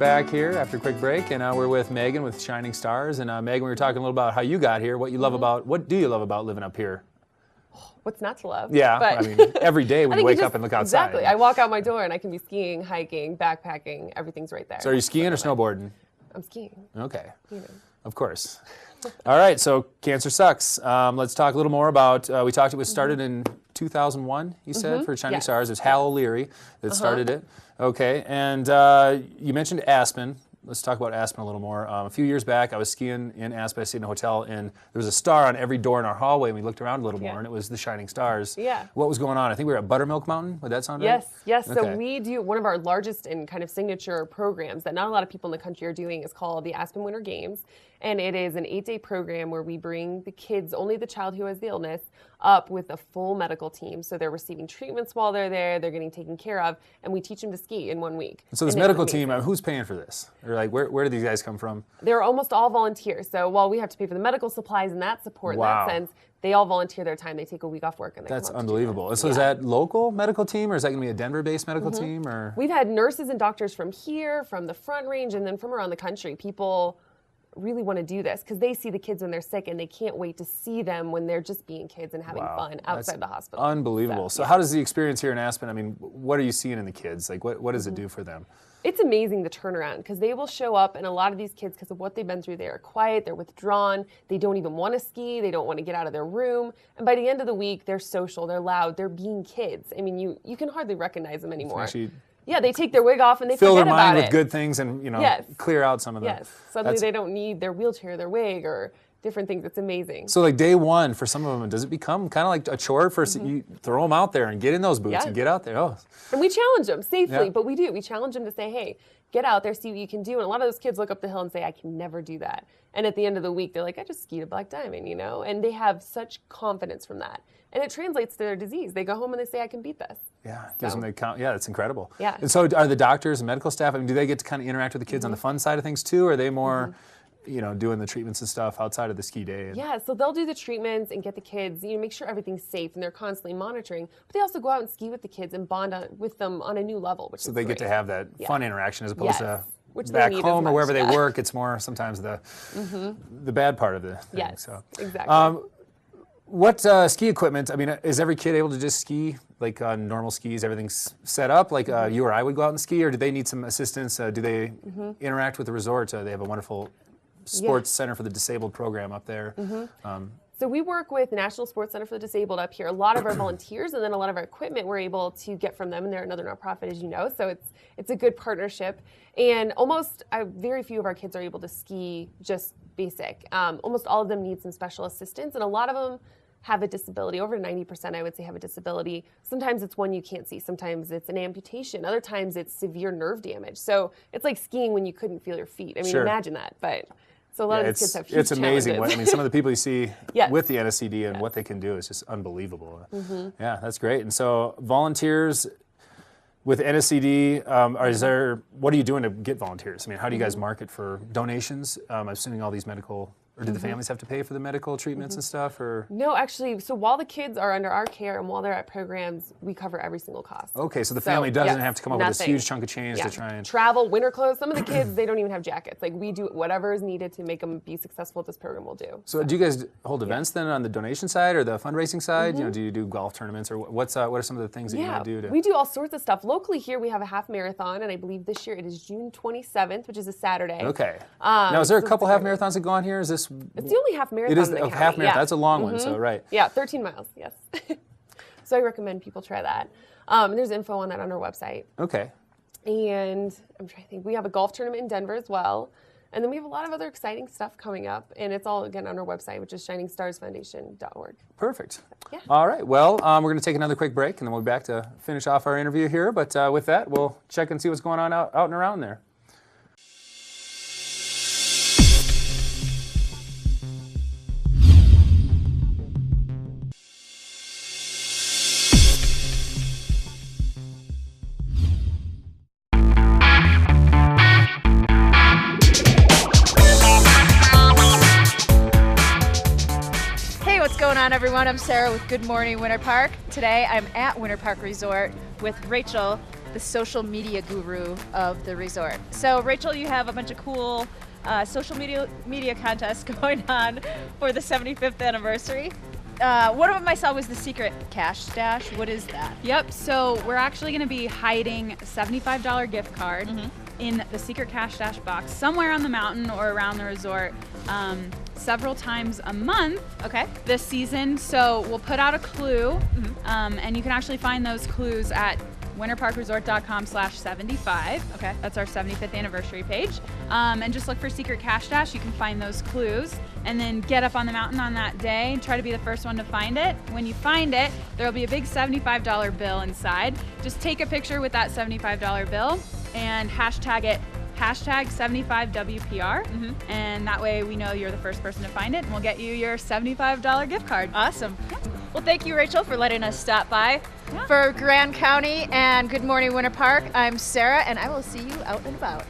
back here after a quick break, and we're with Megan with Shining Stars. And Megan, we were talking a little about how you got here, what you love about, what do you love about living up here? What's not to love? Yeah, but I mean, every day when you wake up and look outside. Exactly. I walk out my door and I can be skiing, hiking, backpacking, everything's right there. So are you skiing or snowboarding? I'm skiing. Okay. You know. Of course. All right, so cancer sucks. Let's talk a little more about, it was started in 2001, you said, for Shining Stars. It was Hal O'Leary that started it. Okay, and you mentioned Aspen. Let's talk about Aspen a little more. A few years back, I was skiing in Aspen. I stayed in a hotel, and there was a star on every door in our hallway, and we looked around a little more, and it was the Shining Stars. Yeah. What was going on? I think we were at Buttermilk Mountain. Would that sound right? Yes. Okay. So we do one of our largest and kind of signature programs that not a lot of people in the country are doing is called the Aspen Winter Games. And it is an 8-day program where we bring the kids, only the child who has the illness, up with a full medical team. So they're receiving treatments while they're there, they're getting taken care of, and we teach them to ski in 1 week. So this medical team, who's paying for this? Or like, where do these guys come from? They're almost all volunteers. So while we have to pay for the medical supplies and that support in that sense, they all volunteer their time. They take a week off work and they That's come up unbelievable. So is that local medical team, or is that going to be a Denver-based medical team? Or we've had nurses and doctors from here, from the Front Range, and then from around the country. People really want to do this because they see the kids when they're sick and they can't wait to see them when they're just being kids and having fun outside the hospital. Unbelievable. So how does the experience here in Aspen, I mean, what are you seeing in the kids? Like, what does it do for them? It's amazing the turnaround because they will show up, and a lot of these kids, because of what they've been through, they are quiet, they're withdrawn, they don't even want to ski, they don't want to get out of their room, and by the end of the week, they're social, they're loud, they're being kids. I mean, you can hardly recognize them anymore. Yeah, they take their wig off and they fill forget their about mind it. with good things and clear out some of them. Yes, suddenly they don't need their wheelchair, their wig, or different things. It's amazing. So like day one for some of them, does it become kind of like a chore for you throw them out there and get in those boots and get out there? Oh. And we challenge them safely, but we do. We challenge them to say, hey, get out there, see what you can do. And a lot of those kids look up the hill and say, I can never do that. And at the end of the week, they're like, I just skied a Black Diamond, you know? And they have such confidence from that. And it translates to their disease. They go home and they say, I can beat this. Yeah, gives them the count. Yeah, that's incredible. Yeah. And so are the doctors and medical staff, I mean, do they get to kind of interact with the kids on the fun side of things too? Or are they more, doing the treatments and stuff outside of the ski day? Yeah, so they'll do the treatments and get the kids, make sure everything's safe, and they're constantly monitoring. But they also go out and ski with the kids and bond with them on a new level, which is So they get to have that fun interaction as opposed to which back home or wherever they work. It's more sometimes the bad part of the thing. Yes, so. exactly. What ski equipment, I mean, is every kid able to just ski, like on normal skis, everything's set up, like you or I would go out and ski, or do they need some assistance? Do they interact with the resort? They have a wonderful sports center for the disabled program up there. So we work with the National Sports Center for the Disabled up here. A lot of our volunteers and then a lot of our equipment we're able to get from them, and they're another nonprofit, as you know, so it's a good partnership. And very few of our kids are able to ski just basic. Almost all of them need some special assistance, and a lot of them have a disability. Over 90%, I would say, have a disability. Sometimes it's one you can't see. Sometimes it's an amputation. Other times it's severe nerve damage. So it's like skiing when you couldn't feel your feet. I mean, imagine that. But so a lot of these kids have huge It's amazing. Some of the people you see with the NSCD and what they can do is just unbelievable. Yeah, that's great. And so volunteers with NSCD, what are you doing to get volunteers? I mean, how do you guys market for donations? I'm assuming all these medical, or do the families have to pay for the medical treatments and stuff? Or no, actually, so while the kids are under our care and while they're at programs, we cover every single cost. Okay, so the family doesn't have to come up with this huge chunk of change to try and... Travel, winter clothes. Some of the kids, they don't even have jackets. Like, we do whatever is needed to make them be successful at this program, we'll do. So do you guys hold events then on the donation side or the fundraising side? Do you do golf tournaments, or what are some of the things that you do? We do all sorts of stuff. Locally here, we have a half marathon, and I believe this year it is June 27th, which is a Saturday. Okay. Now, is there a couple half marathons that go on here? Is this... It's the only half marathon. It is a half marathon. That's a long one, so right. Yeah, 13 miles, yes. So I recommend people try that. And there's info on that on our website. Okay. And I'm trying to think. We have a golf tournament in Denver as well. And then we have a lot of other exciting stuff coming up. And it's all, again, on our website, which is shiningstarsfoundation.org. Perfect. Yeah. All right. Well, we're going to take another quick break, and then we'll be back to finish off our interview here. But with that, we'll check and see what's going on out and around there. What's going on, everyone? I'm Sarah with Good Morning Winter Park. Today I'm at Winter Park Resort with Rachel the social media guru of the resort. So Rachel, you have a bunch of cool social media contests going on for the 75th anniversary. One of them I saw was the secret cash stash. What is that? Yep, so we're actually going to be hiding a $75 gift card in the secret cash stash box somewhere on the mountain or around the resort several times a month this season. So we'll put out a clue, and you can actually find those clues at winterparkresort.com/75. Okay. That's our 75th anniversary page. And just look for Secret Cash Dash. You can find those clues and then get up on the mountain on that day and try to be the first one to find it. When you find it, there'll be a big $75 bill inside. Just take a picture with that $75 bill and hashtag it, #75WPR. And that way we know you're the first person to find it and we'll get you your $75 gift card. Awesome. Well, thank you, Rachel, for letting us stop by. Yeah. For Grand County and Good Morning Winter Park, I'm Sarah, and I will see you out and about.